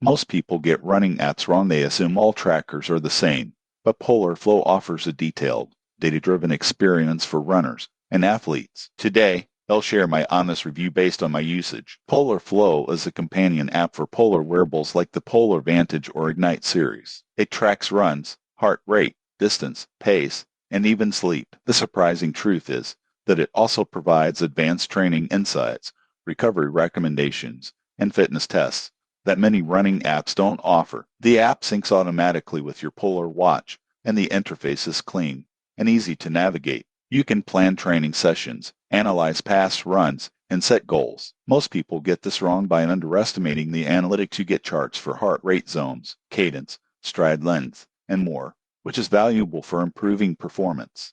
Most people get running apps wrong. They assume all trackers are the same, but Polar Flow offers a detailed, data-driven experience for runners and athletes. Today, I'll share my honest review based on my usage. Polar Flow is a companion app for polar wearables like the Polar Vantage or Ignite series. It tracks runs, heart rate, distance, pace, and even sleep. The surprising truth is that it also provides advanced training insights, recovery recommendations, and fitness tests that many running apps don't offer. The app syncs automatically with your Polar watch, and the interface is clean and easy to navigate. You can plan training sessions, analyze past runs, and set goals. Most people get this wrong by underestimating the analytics. You get charts for heart rate zones, cadence, stride length, and more, which is valuable for improving performance.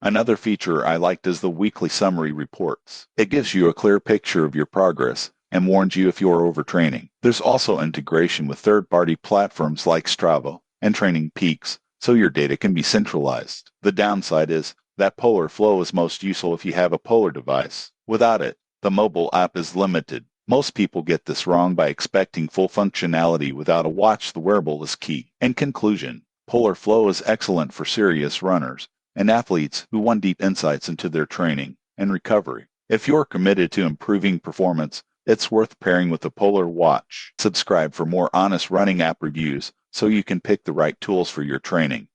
Another feature I liked is the weekly summary reports. It gives you a clear picture of your progress and warns you if you are overtraining. There's also integration with third-party platforms like Strava and Training Peaks, so your data can be centralized. The downside is that Polar Flow is most useful if you have a Polar device. Without it, the mobile app is limited. Most people get this wrong by expecting full functionality without a watch. The wearable is key. In conclusion, Polar Flow is excellent for serious runners and athletes who want deep insights into their training and recovery. If you're committed to improving performance, it's worth pairing with the Polar Watch. Subscribe for more honest running app reviews so you can pick the right tools for your training.